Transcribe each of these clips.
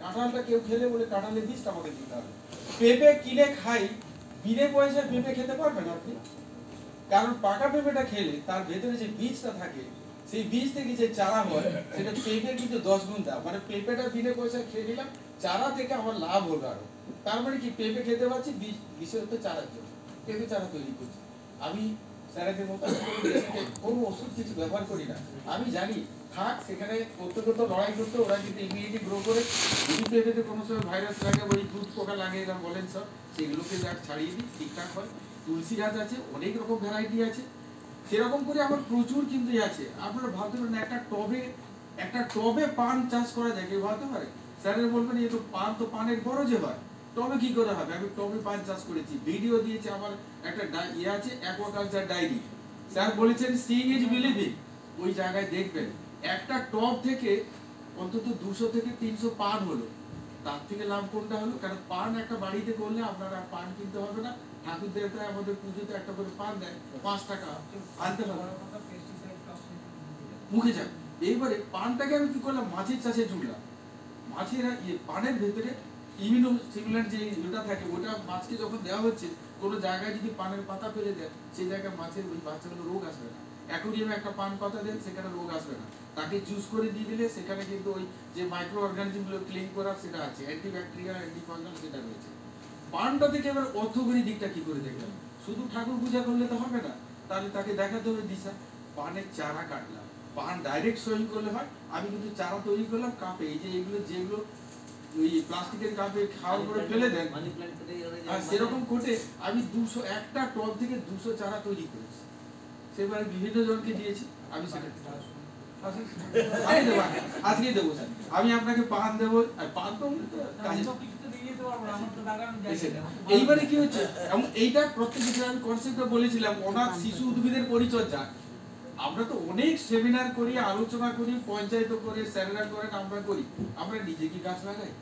কাঁঠালটা কেউ খেলে বলে কাঁঠালের বীজটা আমাকে দিতে হবে। পেঁপে কিনে খাই, বিনে পয়সায় পেঁপে খেতে পারবেন আপনি? কারণ পাকা পেঁপেটা খেলে তার ভেতরে যে বীজটা থাকে, সেই বীজ থেকে যে চারা হয় সেটা পেঁপে কিন্তু 10 গুণ দাম। মানে পেঁপেটা বিনে পয়সায় খেয়ে নিলাম, চারা থেকে আমার লাভ হলো আরো। তার মানে কি, পেঁপে খেতে পাচ্ছি বিশেষত চারার জন্য, পেঁপে চারা তৈরি করছি। আমি স্যারেদের মতো কোনো ওষুধ কিছু ব্যবহার করি না। আমি জানি থাক সেখানে করতে করতে লড়াই করতে, ওরা কিন্তু ইমিউনিটি গ্রো করে, যদি পেঁপেতে কোনো সময় ভাইরাস লাগে, ওই দুধ পোকা লাগিয়ে বলেন সব, সেগুলোকে ছাড়িয়ে দিই, ঠিকঠাক হয়। তুলসী গাছ আছে, অনেক রকম ভ্যারাইটি আছে, সেরকম করে আমার প্রচুর কিন্তু আছে। আপনারা ভাবতে পারেন একটা টবে পান চাষ করা যায়, কেউ ভাবতে পারে? স্যারের বলবেন এই তো পান, তো পানের বড় যে হয়, টবে কি করে হবে? আমি টবে পান চাষ করেছি, ভিডিও দিয়েছে আমার একটা ইয়ে আছে, অ্যাকোয়াকালচার ডায়েরি। স্যার বলেছেন সিইং ইজ বিলিভিং। ওই জায়গায় দেখবেন একটা টব থেকে অন্তত 200 থেকে 300 পান হলো। তার থেকে লাভ কোনটা হলো? কারণ পান একটা বাড়িতে করলে আপনারা পান কিনতে হবে না। ঠাকুর দেবতায় আমাদের পুজোতে একটা করে পান দেয়, 5 টাকা আনতে হবে, মুখে যাবে। এইবারে পানটাকে আমি কি করলাম, মাছের চাষে জুড়লাম। মাছের পানের ভেতরে ইমিউনো সিমুলেন্ট যে যেটা থাকে, ওটা মাছকে যখন দেওয়া হচ্ছে, কোনো জায়গায় যদি পানের পাতা ফেলে দেয়, সেই জায়গায় মাছের ওই বাচ্চাগুলো রোগ আসবে না। অ্যাকোরিয়ামে একটা পান পাতা দেন, সেখানে রোগ আসবে না। তাকে জুস করে দিয়ে দিলে সেখানে কিন্তু ওই যে মাইক্রো অর্গানিজমগুলো ক্লিন করার সেটা আছে, অ্যান্টিব্যাকটেরিয়াল, অ্যান্টিফাঙ্গাল সেটা রয়েছে। পানটা থেকে এবার অর্থকরী দিকটা কি করে দেখলাম? শুধু ঠাকুর পূজা করলে তো হবে না, তাহলে তাকে দেখাতে হবে দিশা। পানের চারা কাটলাম, পান ডাইরেক্ট সোয়িং করলে হয়, আমি কিন্তু চারা তৈরি করলাম কাপে। এই যে এগুলো যেগুলো ওই প্লাস্টিকের কাপে খাওয়ার করে ফেলে দেন, আর সেরকম কোটে আমি 200 একটা টব থেকে 200 চারা তৈরি করেছি। সেবারে বিভিন্ন জনকে দিয়েছি। আমি সেটা আজকে দেবো স্যার, আমি আপনাকে পান দেবো। আর পান তো এইবারে কি হচ্ছে, এবং এইটা প্রত্যেকটা আমি কনসেপ্টটা বলেছিলাম, অনাথ শিশু উদ্ভিদের পরিচর্যা। আমরা তো অনেক সেমিনার করি, আলোচনা করি, পঞ্চায়েত করে, স্যারেরা করেন, আমরা করি। আমরা নিজে কি গাছ লাগাই?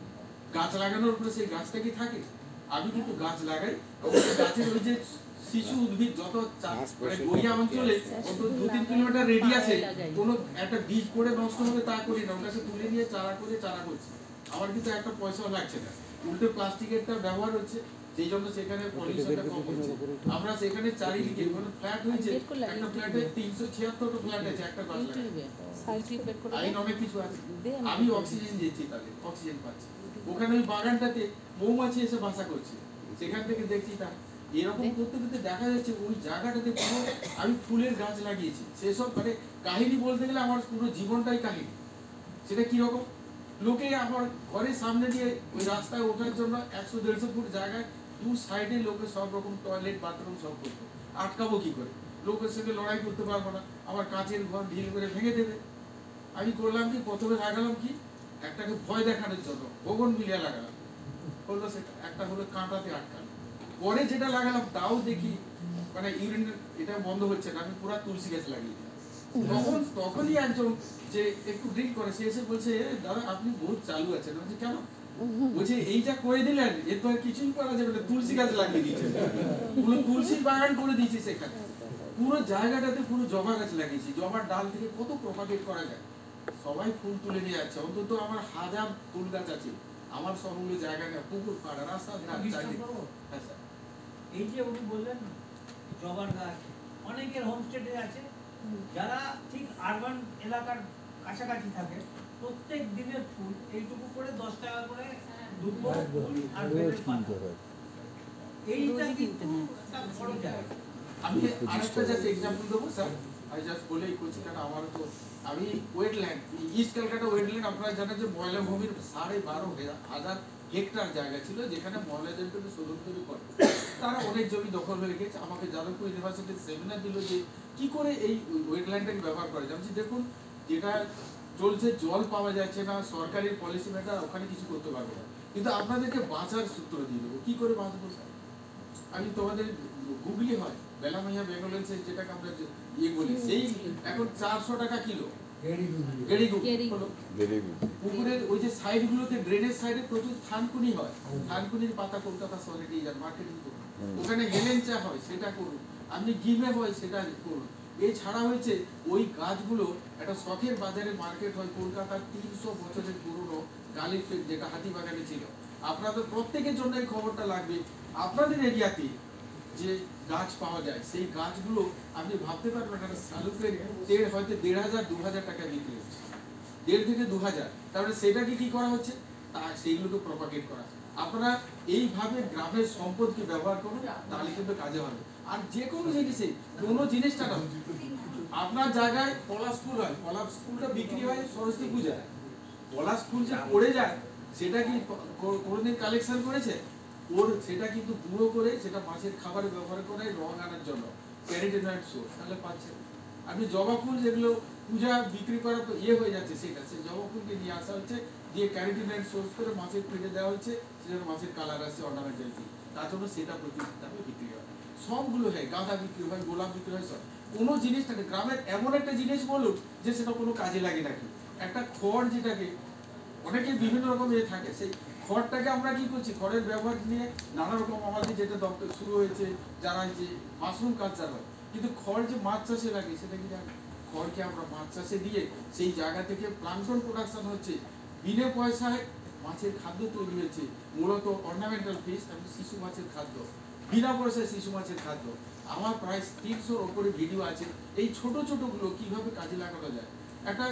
গাছ লাগানোর পরে সেই গাছটা কি থাকে? আমি কিন্তু গাছ লাগাই, গাছের ওই যে শিশু উদ্ভিদ যত মানে গড়িয়া অঞ্চলে অত 2-3 কিলোমিটার রেডিয়াসে কোনো একটা বীজ পড়ে নষ্ট হবে তা করি না, ওটাকে তুলে নিয়ে চারা করে চারা করছি। আমার কিন্তু একটা পয়সাও লাগছে না, উল্টে প্লাস্টিকেরটা ব্যবহার হচ্ছে, সেই জন্য সেখানে পলিউশনটা কম হচ্ছে। আমরা সেখানে চারিদিকে কোনো ফ্ল্যাট হয়েছে, একটা ফ্ল্যাটে 376টা ফ্ল্যাট আছে, একটা গাছ লাগাই, আইন অনেক কিছু আছে। আমি অক্সিজেন দিচ্ছি, তাহলে অক্সিজেন পাচ্ছি। ওখানে ওই বাগানটাতে মৌমাছি এসে বাসা করছে, সেখান থেকে দেখছি তা এরকম করতে করতে দেখা যাচ্ছে ওই জায়গাটাতে পুরো আমি ফুলের গাছ লাগিয়েছি। সেসব মানে কাহিনী বলতে গেলে আমার পুরো জীবনটাই কাহিনী। সেটা কিরকম, লোকে আমার ঘরের সামনে দিয়ে ওই রাস্তায় ওঠার জন্য 100-150 ফুট জায়গায় দু সাইডে লোকে সব রকম টয়লেট বাথরুম সব করতো। আটকাবো কি করে? লোকের সঙ্গে লড়াই করতে পারবো না, আমার কাঁচের ঘর ঢিল করে ভেঙে দেবে। আমি করলাম কি, প্রথমে লাগালাম কি, একটাকে ভয় দেখানোর জন্য গগন মিলিয়া লাগালাম, হলো সেটা একটা হলো কাঁটাতে আটকানো। পরে যেটা লাগালাম তাও দেখি মানে ইউরিন এটা বন্ধ হচ্ছে না, আমি পুরো তুলসী গাছ লাগিয়ে দিলাম। তখনই একজন যে একটু ড্রিঙ্ক করে, সে এসে বলছে, দাদা আপনি বহুত চালু আছেন। বলছে কেন? বলছে এই যা করে দিলেন এর তো আর কিছুই করা যাবে না, তুলসী গাছ লাগিয়ে দিয়েছে, পুরো তুলসীর বাগান করে দিয়েছি। সেখানে পুরো জায়গাটাতে পুরো জবা গাছ লাগিয়েছি। জবার ডাল থেকে কত প্রপাগেট করা যায়, সবাই ফুল তুলে নিয়ে যাচ্ছে। অন্তত আমার 1000 ফুল গাছ আছে আমার সবগুলো জায়গা নেই, পুকুর পাড়া রাস্তা। এই যে উনি বললেন জবার গাছ অনেকের হোমস্টেতে আছে, যারা ঠিক আরবান এলাকার কাছাকাছি থাকে, প্রত্যেক দিনের ফুল এইটুকু করে 10 টাকা করে দুটো ফুল আর বেলের পাতা, এইটা কিন্তু একটা বড় জায়গা। আমি আরেকটা জাস্ট এক্সাম্পল দেবো স্যার, আমি জাস্ট বলেই করছি, কারণ আমার তো আমি ওয়েটল্যান্ড, ইস্ট ক্যালকাটা ওয়েটল্যান্ড, আপনারা জানেন যে ময়লা ভূমির 12,500 হেক্টর জায়গা ছিল, যেখানে ময়লা জলটাকে শোধন তৈরি করে তারা অনেক জমি দখল হয়ে গেছে। আমাকে যাদবপুর ইউনিভার্সিটির সেমিনার দিল যে কি করে এই ওয়েটল্যান্ডটাকে ব্যবহার করা যায়। যেটা যেটা চলছে, জল পাওয়া যাচ্ছে না, সরকারি পলিসি মেটার, ওখানে কিছু করতে পারবো না, কিন্তু আপনাদেরকে বাঁচার সূত্র দিয়ে দেবো কি করে বাঁচবো। আমি তোমাদের গুগলি হয় বেলামাইয়া বেঙ্গলেন্সের, যেটাকে আমরা ইয়ে বলি, সেই এখন 400 টাকা কিলো পুকুরের ওই যে সাইড গুলোতে, ড্রেনের সাইডে প্রচুর থানকুনি হয়, থানকুনির পাতা কলকাতা শহরে নিয়ে যান, মার্কেটিং করুন। ওখানে হেলেন চা হয়, সেটা করুন। আপনি গিমে হয়, সেটা করুন। এছাড়া হয়েছে ওই গাছগুলো একটা শখের বাজারে মার্কেট হয়, কলকাতার 300 বছরের পুরনো গালিফের যেটা হাতিবাগানে ছিল, আপনাদের প্রত্যেকের জন্য এই খবরটা লাগবে। আপনাদের এরিয়াতে যে গাছ পাওয়া যায় সেই গাছগুলো আপনি ভাবতে পারবেন একটা শালুকের হয়তো 1,500-2,000 টাকায় বিক্রি হচ্ছে, 1,500 থেকে 2,000। তাহলে সেটাকে কি করা হচ্ছে, তা সেইগুলোকে প্রপাগেট করা। আপনারা এইভাবে গ্রামের সম্পদকে ব্যবহার করুন, তাহলে কিন্তু কাজে হবে। আর যে কোনো জিনিসে কোনো জিনিসটা না, আপনার জায়গায় পলাশ ফুল হয়, পলাশ ফুলটা বিক্রি হয় সরস্বতী পূজায়, পলাশ ফুল যে পড়ে যায় সেটা কি কোনোদিন কালেকশন করেছে? ওর সেটা কিন্তু গুঁড়ো করে সেটা মাছের খাবারে ব্যবহার করে রং আনার জন্য, ক্যারোটিনয়েড সোর্স, তাহলে পাচ্ছেন। আপনি জবা ফুল যেগুলো পূজা বিক্রি করা তো হয়ে যাচ্ছে, সেটা সেই জবা ফুলকে নিয়ে আসা হচ্ছে, দিয়ে ক্যারোটিনয়েড সোর্স করে মাছের পেটে দেওয়া হচ্ছে, সেটা মাছের কালার আসছে, অর্নামেন্টাল ফিল, তার জন্য সেটা প্রচুর দামে বিক্রি হয়। সবগুলো হয়, গাঁদা বিক্রি হয়, গোলাপ বিক্রি হয়, সব। কোনো জিনিসটাকে গ্রামের এমন একটা জিনিস বলুন যে সেটা কোনো কাজে লাগে নাকি, একটা খড় যেটাকে অনেকে বিভিন্ন রকম থাকে, সেই খড়টাকে আমরা কি করছি, খড়ের ব্যবহার নিয়ে নানা রকম আমাদের যেটা দপ্তর শুরু হয়েছে, যারা যে মাশরুম কালচার হয়, কিন্তু খড় যে মাছ চাষে লাগে সেটা কি জানেন? খড়কে আমরা মাছ চাষে দিয়ে সেই জায়গা থেকে প্লাঙ্কটন প্রোডাকশন হচ্ছে, বিনা পয়সায় মাছের খাদ্য তৈরি হয়েছে, মূলত অর্নামেন্টাল ফিশ এবং শিশু মাছের খাদ্য, বিনা পয়সায় শিশু মাছের খাদ্য। আমার প্রায় 300-র ওপরে ভিডিও আছে এই ছোট ছোটগুলো কিভাবে কাজে লাগানো যায়। একটা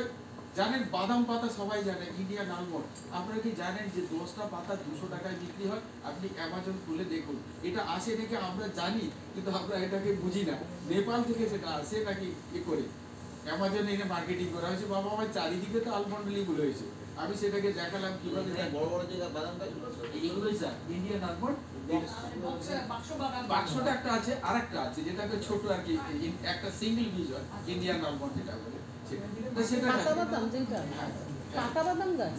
জানেন বাদাম পাতা সবাই জানে, ইন্ডিয়ান আলমন্ড, আপনারা কি জানেন যে 10টা পাতা 200 টাকায় বিক্রি হয়? আপনি অ্যামাজন খুলে দেখুন, এটা আসে নাকি আমরা জানি, কিন্তু আমরা এটাকে বুঝি না। নেপাল থেকে সেটা আসে নাকি এ করে অ্যামাজনে এনে মার্কেটিং করা হয়েছে। বাবা আমার চারিদিকে তো আলমন্ড লিগুলো হয়েছে, আমি সেটাকে দেখালাম কিভাবে বড় বড় যে বাদাম গাছগুলো এগুলোই স্যার ইন্ডিয়ান আলমন্ড। বাক্সটা একটা আছে, আর একটা আছে যেটাকে ছোট আর কি, একটা সিঙ্গেল বীজ হয়, ইন্ডিয়ান আলমন্ড যেটা বলে সেটা। পাতা বাদাম যেটা, পাতা বাদাম গাছ,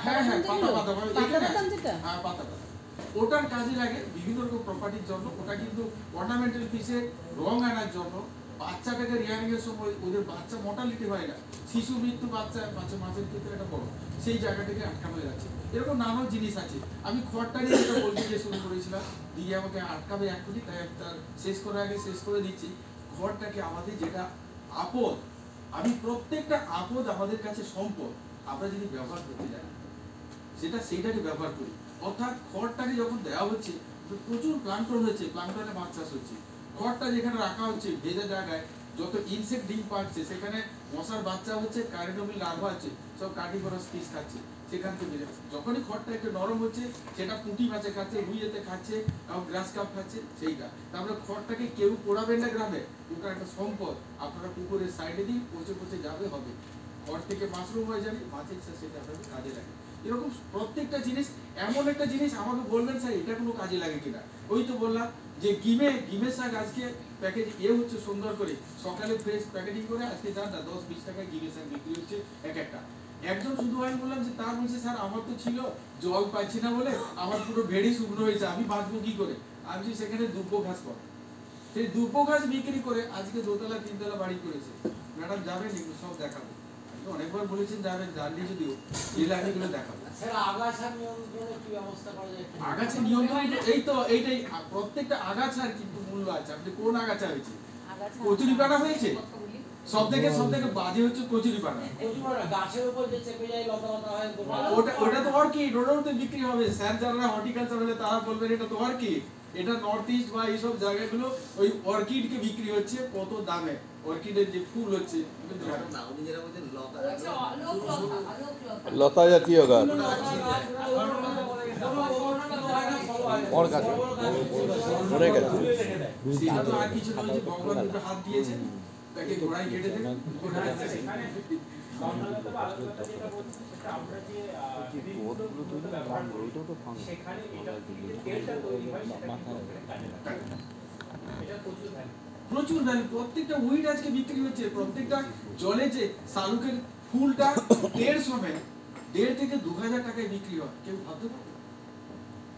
হ্যাঁ হ্যাঁ, পাতা বাদাম, পাতা বাদাম যেটা, হ্যাঁ পাতা বাদাম, ওটার কাজে লাগে বিভিন্ন রকম প্রপার্টির জন্য। ওটা কিন্তু অর্নামেন্টাল পিসে রং আনার জন্য, বাচ্চাটাকে রিয়ারিং এর সময় ওদের বাচ্চা মর্টালিটি হয় না, শিশু মৃত্যু, মাছের ক্ষেত্রে একটা বড়, সেই জায়গাটাকে আটকানো যাচ্ছে। এরকম নানা জিনিস আছে। আমি খড়টা নিয়ে যেটা বলতে গিয়ে শুরু করেছিলাম, দিদি আমাকে আটকাবে এক্ষুনি, তাই তার শেষ করার আগে শেষ করে দিচ্ছি। খড়টাকে আমাদের যেটা আপদ, আমি প্রত্যেকটা আপদ আমাদের কাছে সম্পদ, আমরা যদি ব্যবহার করতে যাই সেইটাকে ব্যবহার করি। অর্থাৎ খড়টাকে যখন দেওয়া হচ্ছে প্রচুর প্লাঙ্কটন হচ্ছে, প্লাঙ্কটনে মাছ চাষ হচ্ছে। খড়টা যেখানে রাখা হচ্ছে ভেজা জায়গায়, যত ইনসেক্ট ডিম পাচ্ছে, সেখানে মশার বাচ্চা হচ্ছে, কারিডোমিল লার্ভা আছে, সব কার্ডিভোরাস ফিশ খাচ্ছে, সেখান থেকে যখনই খড়টা একটু নরম হচ্ছে, সেটা পুঁটি মাছে খাচ্ছে, রুইয়েতে খাচ্ছে, এবং গ্রাস কাপ খাচ্ছে, সেইটা। তারপরে খড়টাকে কেউ পোড়াবেন না গ্রামে, ওটা একটা সম্পদ, আপনারা পুকুরের সাইডে দিন, পচে পচে যাবে হবে। খড় থেকে মাশরুম হয়ে যাবে, মাছের সেটা আপনাদের কাজে লাগে। এরকম প্রত্যেকটা জিনিস, এমন একটা জিনিস আমাকে বলবেন স্যার এটা কোনো কাজে লাগে কিনা। ওই তো বললাম যে গিমের শাক আজকে প্যাকেজ হচ্ছে সুন্দর করে, সকালে ফ্রেশ প্যাকেজিং করে আজকে যান না 10-20 টাকায় গিমের শাক বিক্রি হচ্ছে এক একটা। একজন শুধু আমি বললাম যে তার বলছে স্যার আমার তো ছিল, জল পাচ্ছি না বলে আমার পুরো ভেড়ি শুকনো হয়েছে, আমি বাঁচবো কি করে? আমি সেখানে দুব্বো ঘাস পাবো, সেই দুব্বো ঘাস বিক্রি করে আজকে 2তলা 3তলা বাড়ি করেছে। ম্যাডাম যাবেন, এগুলো সব দেখাবো, অনেকবার বলেছেন যাবেন, জানলে যদিও এলে আমি এগুলো দেখাবো। আগাছা নিয়ন্ত্রণে কি ব্যবস্থা করা যায়? আগাছা নিয়ন্ত্রণ এই তো এইটাই, প্রত্যেকটা আগাছার কিন্তু মূল্য আছে। আপনি কোন আগাছা হয়েছে? কচুরিপানা হয়েছে, সব থেকে বাজে হচ্ছে কচুরিপানা। গাছের উপর যে চেপে যায় লতা লতা হয়, ওটা তো অর্কিড, ওটাও তো বিক্রি হবে। স্যার যারা হর্টিকালচার হলে তারা বলবেন এটা তো অর্কিড, এটা নর্থ ইস্ট বা এইসব জায়গাগুলো ওই অর্কিড কে বিক্রি হচ্ছে কত দামে, অর্কিডের যে ফুল হচ্ছে লতা জাতীয় গাছ ওর কাছে পড়ে গেছে। সেটা তো আর কিছু নয় যে ভগবান দুটো হাত দিয়েছে, তাকে ঘোড়ায় কেটে দেন। প্রচুর ভ্যালু, প্রত্যেকটা উইড আজকে বিক্রি হচ্ছে, প্রত্যেকটা জলে যে শালুকের ফুলটা 1.5 থেকে 2,000 টাকায় বিক্রি হয়, কেউ ভাবতে পারবে?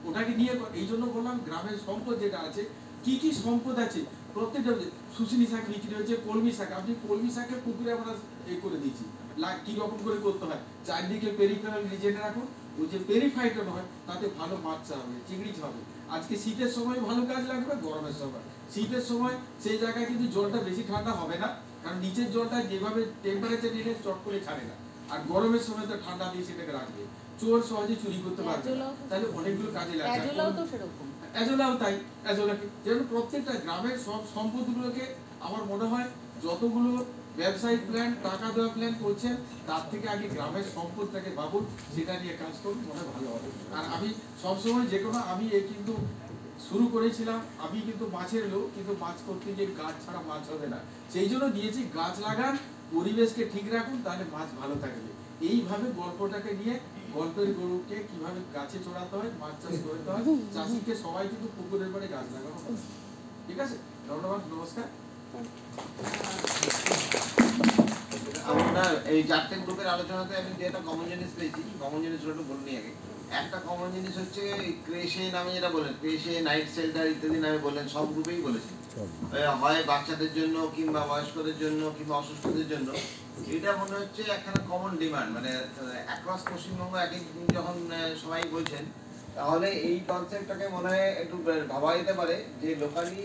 ওটাকে নিয়ে এই জন্য বললাম গ্রামের সম্পদ যেটা আছে, কি কি সম্পদ আছে প্রত্যেকটা। শুশুনি শাক বিক্রি হচ্ছে, কলমি শাক, আপনি কলমি শাকের পুকুরে আমরা এই করে দিচ্ছি, কি রকম করে করতে হয়, চারদিকে পেরিফেরাল রিজনে রাখুন, ওই যে পেরিফাইটা নয় তাতে ভালো মাছ হবে, চিংড়ি হবে। আজকে শীতের সময় ভালো কাজ লাগবে, গরমের সময়, শীতের সময় সেই জায়গায় কিন্তু জলটা বেশি ঠান্ডা হবে না, কারণ নিচের জলটা যেভাবে টেম্পারেচার নিলে চট করে ছাড়ে না, আর গরমের সময় তো ঠান্ডা দিয়ে সেটাকে রাখবে। চোর সহজে চুরি করতে পারবে না। অ্যাজোলাও তো- তাহলে অনেকগুলো কাজে লাগে। অ্যাজোলাও তো সেরকম। অ্যাজোলাও তাই, অ্যাজোলাকে যেন প্রত্যেকটা গ্রামের সব সম্পদগুলোকে আমার মনে হয় যতগুলো ব্যবসায়িক প্ল্যান, টাকা দেওয়া প্ল্যান করছেন তার থেকে আগে গ্রামের সম্পদটাকে ভাবুন, সেটা নিয়ে কাজ করুন, মনে হয় ভালো হবে। আর আমি সবসময় যে কোনো আমি এই কিন্তু শুরু করেছিলাম, আমি কিন্তু মাছের লোক, কিন্তু মাছ করতে গিয়ে গাছ ছাড়া মাছ হবে না, সেই জন্য দিয়েছি গাছ লাগান, পরিবেশকে ঠিক রাখুন, তাহলে মাছ ভালো থাকবে। এইভাবে গল্পটাকে নিয়ে গল্পের গরুকে কিভাবে গাছে চড়াতে হয়, মাছ চাষ করতে হয়, চাষিকে সবাই কিন্তু পুকুরের পরে গাছ লাগানো হয়। ঠিক আছে, ধন্যবাদ, নমস্কার। আমরা এই চারটে গ্রুপের আলোচনাতে আমি যেটা কমন জিনিস পেয়েছি, কমন জিনিসগুলো একটু বলে নিই আগে। একটা কমন জিনিস হচ্ছে ক্রেশে নামে যেটা বলেন, ক্রেশে, নাইট শেল্টার ইত্যাদি নামে বললেন, সব গ্রুপেই বলেছেন। হয় বাচ্চাদের জন্য কিংবা বয়স্কদের জন্য কিংবা অসুস্থদের জন্য। এটা মনে হচ্ছে একখানা কমন ডিমান্ড, মানে অ্যাক্রস পশ্চিমবঙ্গ একই যখন সবাই বলছেন, তাহলে এই কনসেপ্টটাকে মনে হয় একটু ভাবা যেতে পারে যে লোকালি